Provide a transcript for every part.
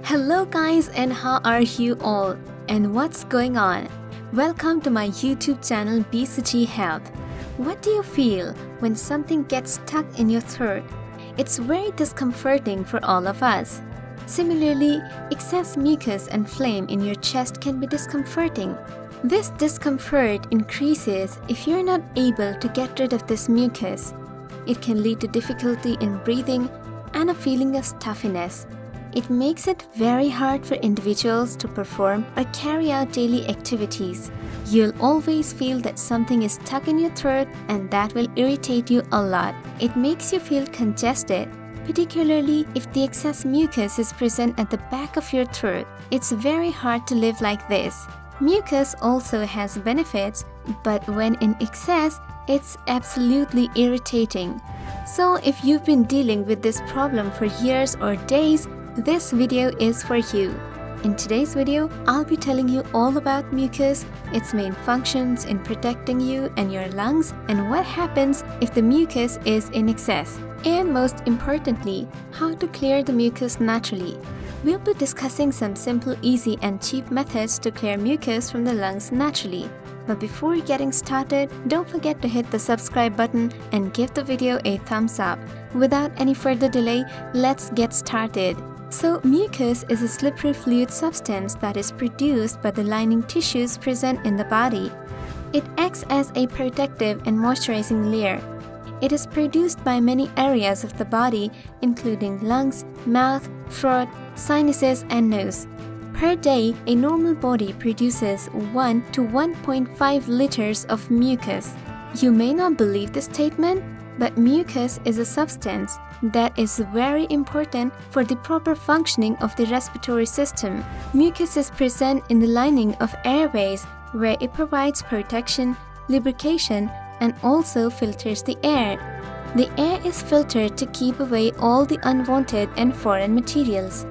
Hello guys, and how are you all? And what's going on? Welcome to my YouTube channel BCG Health. What do you feel when something gets stuck in your throat? It's very discomforting for all of us. Similarly, excess mucus and phlegm in your chest can be discomforting. This discomfort increases if you're not able to get rid of this mucus. It can lead to difficulty in breathing and a feeling of stuffiness. It makes it very hard for individuals to perform or carry out daily activities. You'll always feel that something is stuck in your throat, and that will irritate you a lot. It makes you feel congested, particularly if the excess mucus is present at the back of your throat. It's very hard to live like this. Mucus also has benefits, but when in excess, it's absolutely irritating. So if you've been dealing with this problem for years or days, this video is for you. In today's video, I'll be telling you all about mucus, its main functions in protecting you and your lungs, and what happens if the mucus is in excess. And most importantly, how to clear the mucus naturally. We'll be discussing some simple, easy, and cheap methods to clear mucus from the lungs naturally. But before getting started, don't forget to hit the subscribe button and give the video a thumbs up. Without any further delay, let's get started. So, mucus is a slippery fluid substance that is produced by the lining tissues present in the body. It acts as a protective and moisturizing layer. It is produced by many areas of the body, including lungs, mouth, throat, sinuses, and nose. Per day, a normal body produces 1 to 1.5 liters of mucus. You may not believe this statement, but mucus is a substance that is very important for the proper functioning of the respiratory system. Mucus is present in the lining of airways, where it provides protection, lubrication, and also filters the air. The air is filtered to keep away all the unwanted and foreign materials.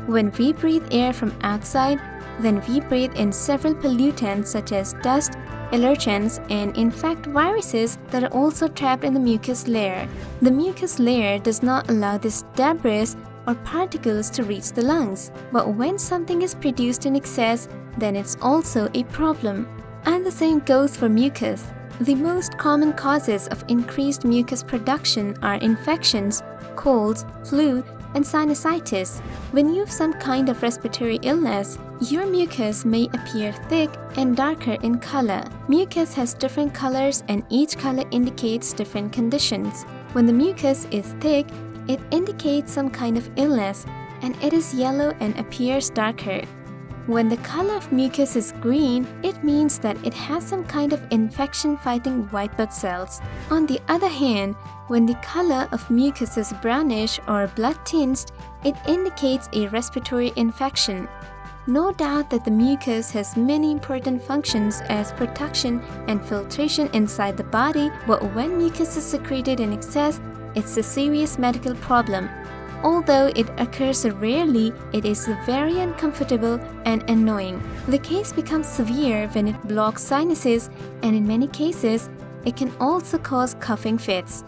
When we breathe air from outside, then we breathe in several pollutants such as dust, allergens, and in fact viruses that are also trapped in the mucus layer. The mucus layer does not allow this debris or particles to reach the lungs. But when something is produced in excess, then it's also a problem. And the same goes for mucus. The most common causes of increased mucus production are infections, colds, flu, and sinusitis. When you have some kind of respiratory illness, your mucus may appear thick and darker in color. Mucus has different colors, and each color indicates different conditions. When the mucus is thick, it indicates some kind of illness, and it is yellow and appears darker. When the color of mucus is green, it means that it has some kind of infection-fighting white blood cells. On the other hand, when the color of mucus is brownish or blood-tinged, it indicates a respiratory infection. No doubt that the mucus has many important functions as protection and filtration inside the body, but when mucus is secreted in excess, it's a serious medical problem. Although it occurs rarely, it is very uncomfortable and annoying. The case becomes severe when it blocks sinuses, and in many cases, it can also cause coughing fits.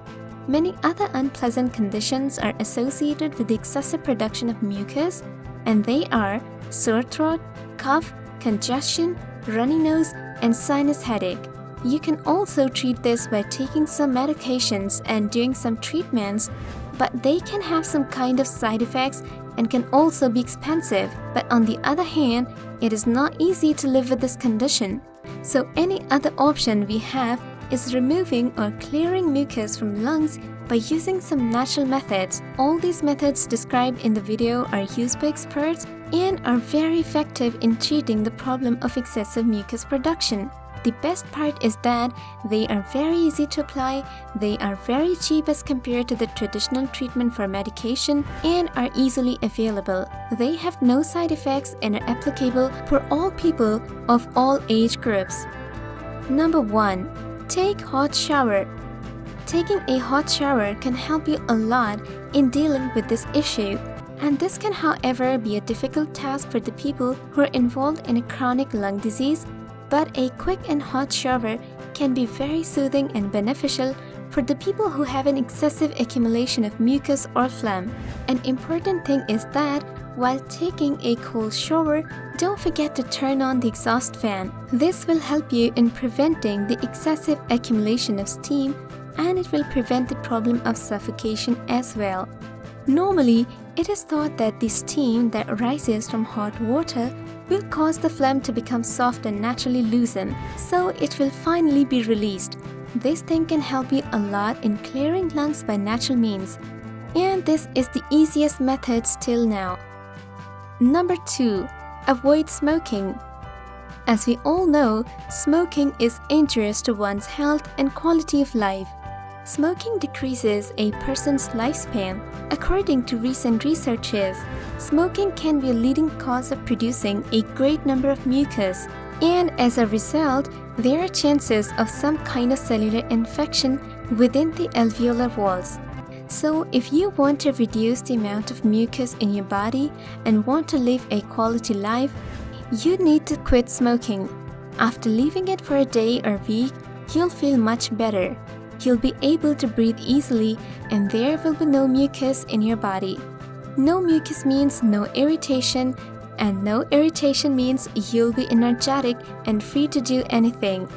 Many other unpleasant conditions are associated with the excessive production of mucus, and they are sore throat, cough, congestion, runny nose, and sinus headache. You can also treat this by taking some medications and doing some treatments, but they can have some kind of side effects and can also be expensive. But on the other hand, it is not easy to live with this condition. So any other option we have is removing or clearing mucus from lungs by using some natural methods. All these methods described in the video are used by experts and are very effective in treating the problem of excessive mucus production. The best part is that they are very easy to apply, they are very cheap as compared to the traditional treatment for medication, and are easily available. They have no side effects and are applicable for all people of all age groups. Number 1. Take hot shower. Taking a hot shower can help you a lot in dealing with this issue. And this can, however, be a difficult task for the people who are involved in a chronic lung disease, but a quick and hot shower can be very soothing and beneficial for the people who have an excessive accumulation of mucus or phlegm. An important thing is that While taking a cold shower, don't forget to turn on the exhaust fan. This will help you in preventing the excessive accumulation of steam, and it will prevent the problem of suffocation as well. Normally, it is thought that the steam that rises from hot water will cause the phlegm to become soft and naturally loosen, so it will finally be released. This thing can help you a lot in clearing lungs by natural means, and this is the easiest method till now. Number 2. Avoid smoking. As we all know, smoking is injurious to one's health and quality of life. Smoking decreases a person's lifespan. According to recent researches, smoking can be a leading cause of producing a great number of mucus, and as a result, there are chances of some kind of cellular infection within the alveolar walls. So, if you want to reduce the amount of mucus in your body and want to live a quality life, you need to quit smoking. After leaving it for a day or week, you'll feel much better. You'll be able to breathe easily, and there will be no mucus in your body. No mucus means no irritation, and no irritation means you'll be energetic and free to do anything.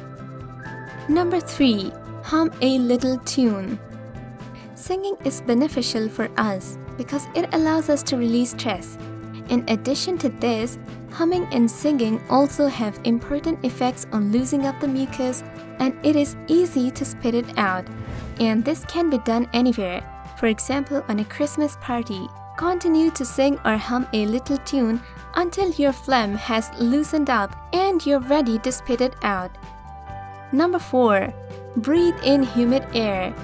Number 3. Hum a little tune. Singing is beneficial for us because it allows us to release stress. In addition to this, humming and singing also have important effects on loosening up the mucus, and it is easy to spit it out. And this can be done anywhere. For example, on a Christmas party. Continue to sing or hum a little tune until your phlegm has loosened up and you're ready to spit it out. Number 4. Breathe in humid air.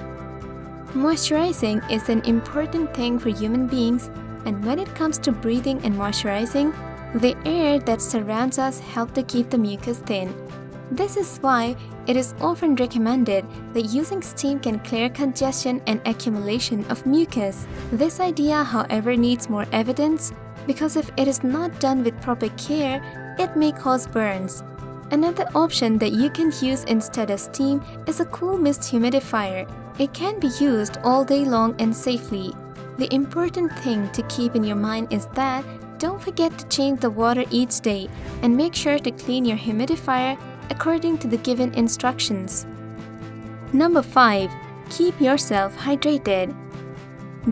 Moisturizing is an important thing for human beings, and when it comes to breathing and moisturizing, the air that surrounds us helps to keep the mucus thin. This is why it is often recommended that using steam can clear congestion and accumulation of mucus. This idea, however, needs more evidence because if it is not done with proper care, it may cause burns. Another option that you can use instead of steam is a cool mist humidifier. It can be used all day long and safely. The important thing to keep in your mind is that don't forget to change the water each day and make sure to clean your humidifier according to the given instructions. Number 5. Keep yourself hydrated.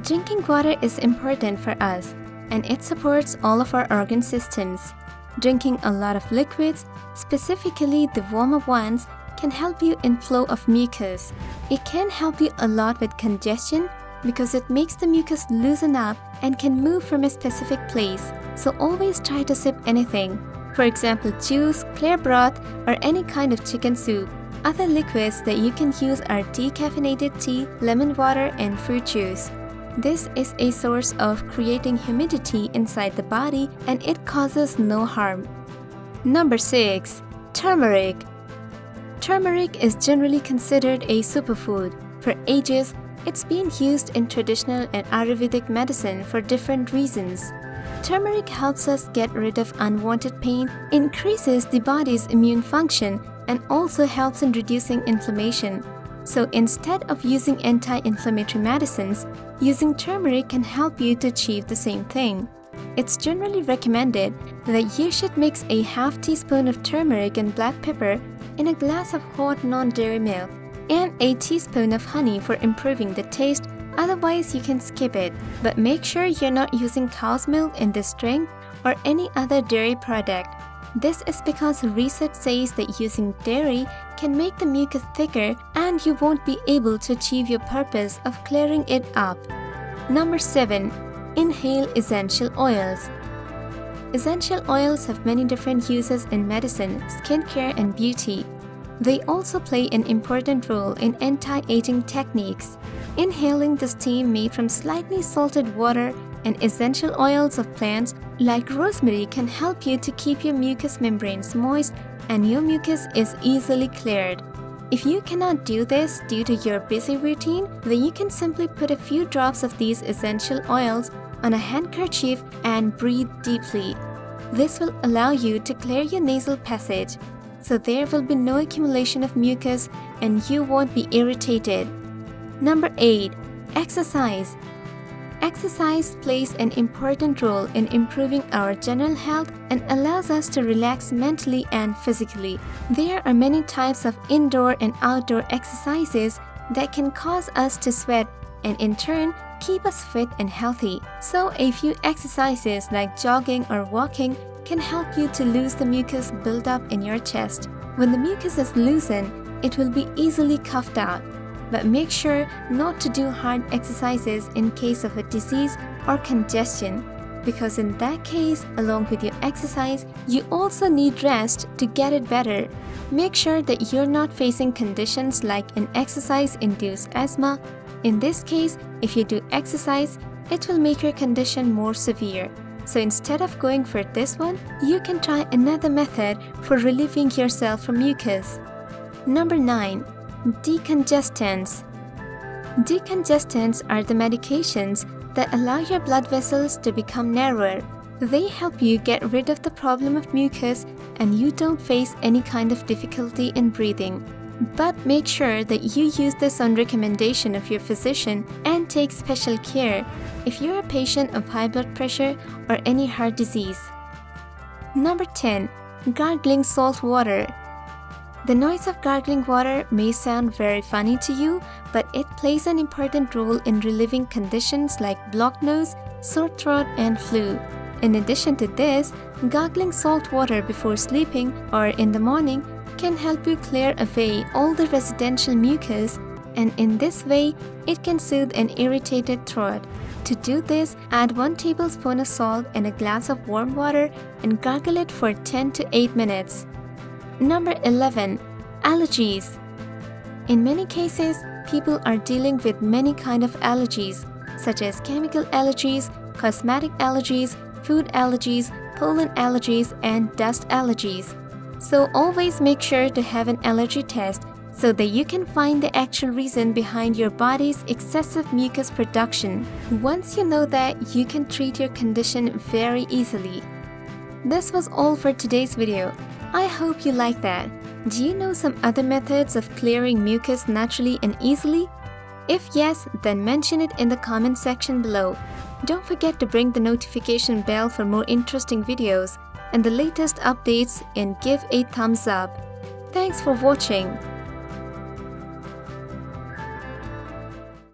Drinking water is important for us, and it supports all of our organ systems. Drinking a lot of liquids, specifically the warmer ones, can help you in flow of mucus. It can help you a lot with congestion because it makes the mucus loosen up and can move from a specific place. So always try to sip anything. For example, juice, clear broth, or any kind of chicken soup. Other liquids that you can use are decaffeinated tea, lemon water, and fruit juice. This is a source of creating humidity inside the body, and it causes no harm. Number 6. Turmeric. Turmeric is generally considered a superfood. For ages, it's been used in traditional and Ayurvedic medicine for different reasons. Turmeric helps us get rid of unwanted pain, increases the body's immune function, and also helps in reducing inflammation. So instead of using anti-inflammatory medicines, using turmeric can help you to achieve the same thing. It's generally recommended that you should mix a half teaspoon of turmeric and black pepper in a glass of hot non-dairy milk and a teaspoon of honey for improving the taste. Otherwise, you can skip it, but make sure you're not using cow's milk in this drink or any other dairy product. This is because research says that using dairy can make the mucus thicker and you won't be able to achieve your purpose of clearing it up. Number 7. Inhale essential oils. Essential oils have many different uses in medicine, skincare, and beauty. They also play an important role in anti-aging techniques. Inhaling the steam made from slightly salted water and essential oils of plants like rosemary can help you to keep your mucous membranes moist and your mucus is easily cleared. If you cannot do this due to your busy routine, then you can simply put a few drops of these essential oils on a handkerchief and breathe deeply. This will allow you to clear your nasal passage, so there will be no accumulation of mucus and you won't be irritated. Number 8. Exercise. Exercise plays an important role in improving our general health and allows us to relax mentally and physically. There are many types of indoor and outdoor exercises that can cause us to sweat and in turn keep us fit and healthy. So a few exercises like jogging or walking can help you to lose the mucus buildup in your chest. When the mucus is loosened, it will be easily coughed out. But make sure not to do hard exercises in case of a disease or congestion, because in that case, along with your exercise, you also need rest to get it better. Make sure that you're not facing conditions like an exercise-induced asthma. In this case, if you do exercise, it will make your condition more severe. So instead of going for this one, you can try another method for relieving yourself from mucus. Number 9. Decongestants. Decongestants are the medications that allow your blood vessels to become narrower. They help you get rid of the problem of mucus and you don't face any kind of difficulty in breathing. But make sure that you use this on recommendation of your physician and take special care if you're a patient of high blood pressure or any heart disease. Number 10. Gargling salt water. The noise of gargling water may sound very funny to you, but it plays an important role in relieving conditions like blocked nose, sore throat, and flu. In addition to this, gargling salt water before sleeping or in the morning can help you clear away all the residential mucus, and in this way, it can soothe an irritated throat. To do this, add 1 tablespoon of salt in a glass of warm water and gargle it for 10 to 8 minutes. Number 11. Allergies. In many cases, people are dealing with many kinds of allergies, such as chemical allergies, cosmetic allergies, food allergies, pollen allergies, and dust allergies. So always make sure to have an allergy test so that you can find the actual reason behind your body's excessive mucus production. Once you know that, you can treat your condition very easily. This was all for today's video. I hope you like that. Do you know some other methods of clearing mucus naturally and easily? If yes, then mention it in the comment section below. Don't forget to ring the notification bell for more interesting videos and the latest updates, and give a thumbs up. Thanks for watching.